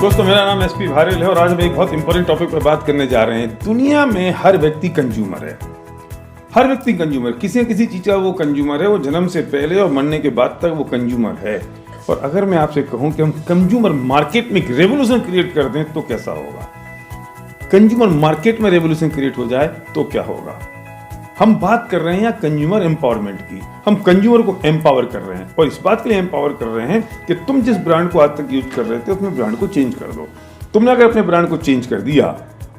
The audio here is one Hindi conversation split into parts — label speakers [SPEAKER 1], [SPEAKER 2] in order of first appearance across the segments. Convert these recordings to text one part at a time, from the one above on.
[SPEAKER 1] दोस्तों, मेरा नाम एसपी भारल है और आज हम एक बहुत इंपॉर्टेंट टॉपिक पर बात करने जा रहे हैं। दुनिया में हर व्यक्ति कंज्यूमर है। हर व्यक्ति कंज्यूमर, किसी न किसी चीज का वो कंज्यूमर है। वो जन्म से पहले और मरने के बाद तक वो कंज्यूमर है। और अगर मैं आपसे कहूं कि हम कंज्यूमर मार्केट में एक रेवोल्यूशन क्रिएट कर दें तो कैसा होगा? कंज्यूमर मार्केट में रेवोल्यूशन क्रिएट हो जाए तो क्या होगा? हम बात कर रहे हैं यहाँ कंज्यूमर एम्पावरमेंट की। हम कंज्यूमर को एम्पावर कर रहे हैं और इस बात के लिए एम्पावर कर रहे हैं कि तुम जिस ब्रांड को आज तक यूज कर रहे थे अपने ब्रांड को चेंज कर दो। तुमने अगर अपने ब्रांड को चेंज कर दिया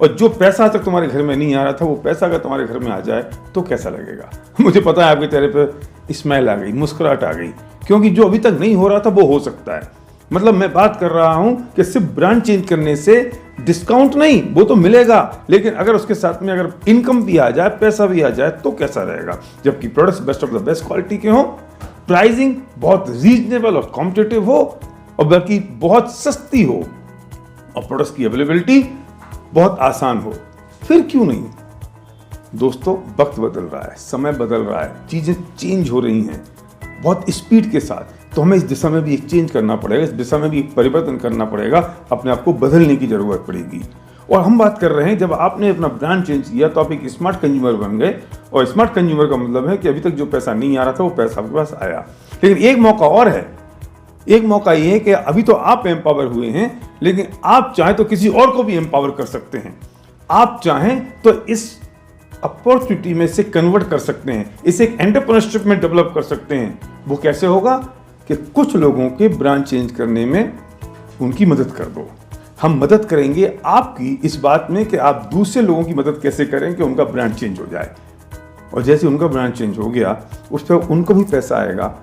[SPEAKER 1] और जो पैसा आज तक तुम्हारे घर में नहीं आ रहा था वो पैसा अगर तुम्हारे घर में आ जाए तो कैसा लगेगा? मुझे पता है आपके चेहरे पे स्माइल आ गई, मुस्कुराहट आ गई, क्योंकि जो अभी तक नहीं हो रहा था वो हो सकता है। मतलब मैं बात कर रहा हूं कि सिर्फ ब्रांड चेंज करने से डिस्काउंट नहीं, वो तो मिलेगा, लेकिन अगर उसके साथ में अगर इनकम भी आ जाए, पैसा भी आ जाए तो कैसा रहेगा? जबकि products best of the best quality के हो, प्राइसिंग बहुत रीजनेबल और कॉम्पिटिटिव हो और बल्कि बहुत सस्ती हो और प्रोडक्ट्स की अवेलेबिलिटी बहुत आसान हो, फिर क्यों नहीं? दोस्तों, वक्त बदल रहा है, समय बदल रहा है, चीजें चेंज हो रही हैं बहुत स्पीड के साथ। तो हमें इस दिशा में भी एक चेंज करना पड़ेगा, इस दिशा में भी एक परिवर्तन करना पड़ेगा, अपने आप को बदलने की जरूरत पड़ेगी। और हम बात कर रहे हैं, जब आपने अपना ब्रांड चेंज किया तो आप एक स्मार्ट कंज्यूमर बन गए। और स्मार्ट कंज्यूमर का मतलब है कि अभी तक जो पैसा नहीं आ रहा था वो पैसा आपके पास आया। लेकिन एक मौका और है। एक मौका ये है कि अभी तो आप एम्पावर हुए हैं, लेकिन आप चाहें तो किसी और को भी एम्पावर कर सकते हैं। आप चाहें तो इस अपॉर्चुनिटी में से कन्वर्ट कर सकते हैं, इसे एक एंटरप्रेन्योरशिप में डेवलप कर सकते हैं। वो कैसे होगा कि कुछ लोगों के ब्रांड चेंज करने में उनकी मदद कर दो। हम मदद करेंगे आपकी इस बात में कि आप दूसरे लोगों की मदद कैसे करें कि उनका ब्रांड चेंज हो जाए। और जैसे उनका ब्रांड चेंज हो गया, उस पर उनको भी पैसा आएगा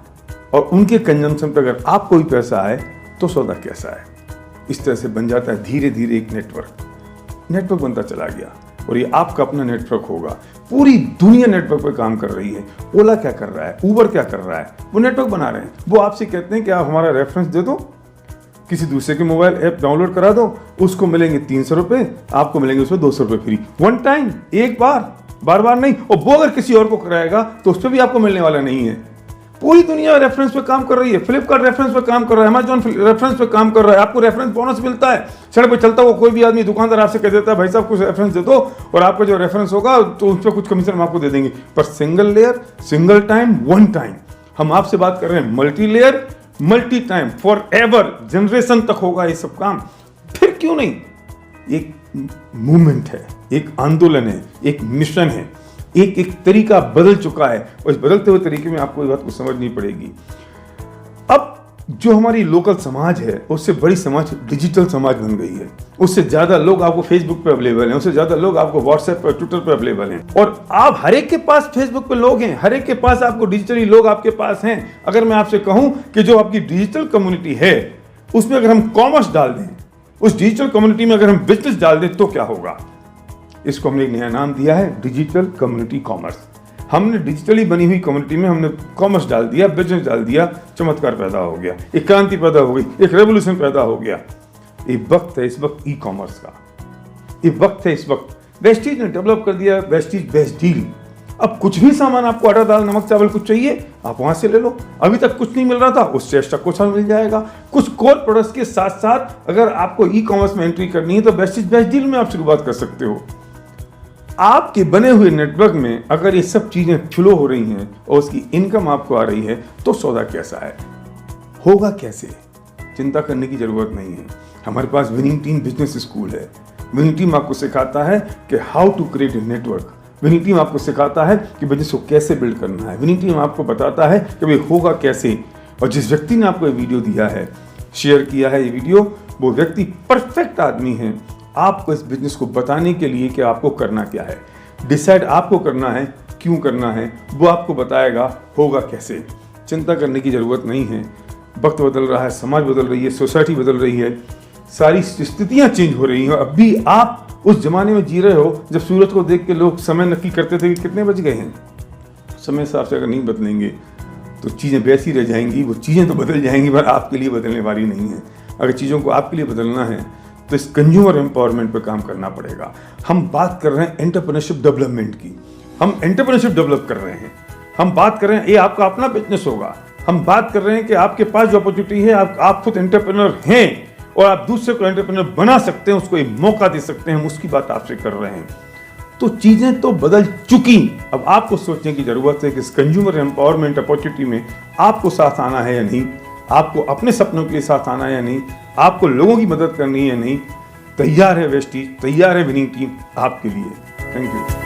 [SPEAKER 1] और उनके कंजम्पशन पर अगर आपको भी पैसा आए तो सौदा कैसा है? इस तरह से बन जाता है धीरे धीरे एक नेटवर्क बनता चला गया और ये आपका अपना नेटवर्क होगा। पूरी दुनिया नेटवर्क पर काम कर रही है। ओला क्या कर रहा है, उबर क्या कर रहा है, वो नेटवर्क बना रहे हैं। वो आपसे कहते हैं कि आप हमारा रेफरेंस दे दो, किसी दूसरे के मोबाइल ऐप डाउनलोड करा दो, उसको मिलेंगे 300 रुपए, आपको मिलेंगे उसमें 200 रुपए फ्री। वन टाइम, एक बार बार नहीं। और वो अगर किसी और को कराएगा तो उस पर भी आपको मिलने वाला नहीं है। पूरी दुनिया रेफरेंस पे काम कर रही है। फ्लिपकार्ट रेफरेंस पे काम कर रहा है, अमेजॉन रेफरेंस पे काम कर रहा है। आपको रेफरेंस बोनस मिलता है। सड़क पे चलता हुआ कोई भी आदमी, दुकानदार आपसे कह देता है भाई साहब कुछ रेफरेंस दे दो और आपका जो रेफरेंस होगा तो उस पर कुछ कमीशन हम आपको दे देंगे। पर single layer, single time, one time. हम आपसे बात कर रहे हैं multi layer, multi time, for ever, generation तक होगा ये सब काम। फिर क्यों नहीं? एक मूवमेंट है, एक आंदोलन है, एक मिशन है, एक तरीका बदल चुका है और इस बदलते हुए तरीके में आपको इस बात को समझनी पड़ेगी। अब जो हमारी लोकल समाज है उससे बड़ी समाज डिजिटल समाज बन गई है। उससे ज्यादा लोग आपको फेसबुक पे अवेलेबल हैं, उससे ज्यादा लोग आपको व्हाट्सएप पर, ट्विटर पर अवेलेबल हैं और आप हर एक के पास फेसबुक पे लोग हैं, हर एक के पास आपको डिजिटली लोग आपके पास हैं। अगर मैं आपसे कहूं कि जो आपकी डिजिटल कम्युनिटी है उसमें अगर हम कॉमर्स डाल दें, उस डिजिटल कम्युनिटी में अगर हम बिजनेस डाल दें तो क्या होगा? इसको हमने एक नया नाम दिया है डिजिटल कम्युनिटी कॉमर्स। हमने डिजिटली बनी हुई कम्युनिटी में हमने कॉमर्स डाल दिया, बिजनेस डाल दिया, चमत्कार पैदा हो गया, एक क्रांति पैदा हो गई, एक रेवोल्यूशन पैदा हो गया। ये वक्त है इस वक्त ई कॉमर्स का। ये वक्त है इस वक्त। वेस्टीज ने डेवलप कर दिया वेस्टीज बेस्ट डील। अब कुछ भी सामान आपको आटा, दाल, नमक, चावल कुछ चाहिए आप वहां से ले लो। अभी तक कुछ नहीं मिल रहा था, उससे एक्स्ट्रा कुछ मिल जाएगा। कुछ कोर प्रोडक्ट्स के साथ साथ अगर आपको ई कॉमर्स में एंट्री करनी है तो वेस्टीज बेस्ट डील में आप शुरुआत कर सकते हो। आपके बने हुए नेटवर्क में अगर ये सब चीजें फ्लो हो रही हैं और उसकी इनकम आपको आ रही है तो सौदा कैसा है, होगा कैसे? चिंता करने की जरूरत नहीं है। हमारे पास विनिंग टीम बिजनेस स्कूल है। विनिंग टीम आपको सिखाता है कि how to create a network. Winning team आपको सिखाता है कि बिजनेस को कैसे बिल्ड करना है। विनिंग टीम आपको बताता है कि भाई होगा कैसे। और जिस व्यक्ति ने आपको ये वीडियो दिया है, शेयर किया है ये वीडियो, वो व्यक्ति परफेक्ट आदमी है आपको इस बिजनेस को बताने के लिए कि आपको करना क्या है। डिसाइड आपको करना है, क्यों करना है, वो आपको बताएगा होगा कैसे। चिंता करने की जरूरत नहीं है। वक्त बदल रहा है, समाज बदल रही है, सोसाइटी बदल रही है, सारी स्थितियां चेंज हो रही हैं। अभी आप उस जमाने में जी रहे हो जब सूरज को देख के लोग समय नक्की करते थे कि कितने बज गए हैं। समय हिसाब से अगर नहीं बदलेंगे तो चीज़ें वैसी रह जाएंगी। वो चीज़ें तो बदल जाएंगी पर आपके लिए बदलने वाली नहीं है। अगर चीज़ों को आपके लिए बदलना है तो इस कंज्यूमर एम्पावरमेंट पर काम करना पड़ेगा। हम बात कर रहे हैं एंटरप्रेन्योरशिप डेवलपमेंट की। हम एंटरप्रेन्योरशिप डेवलप कर रहे हैं। हम बात कर रहे हैं ये आपका अपना बिजनेस होगा। हम बात कर रहे हैं कि आपके पास जो अपॉर्चुनिटी है, आप खुद एंटरप्रेन्योर हैं और आप दूसरे को एंटरप्रेन्योर बना सकते हैं, उसको एक मौका दे सकते हैं, हम उसकी बात आपसे कर रहे हैं। तो चीजें तो बदल चुकी, अब आपको सोचने की जरूरत है कि इस कंज्यूमर एम्पावरमेंट अपॉर्चुनिटी में आपको साथ आना है या नहीं, आपको अपने सपनों के लिए साथ आना है या नहीं, आपको लोगों की मदद करनी है या नहीं। तैयार है वेस्टीज, तैयार है विनिंग टीम आपके लिए। Thank you.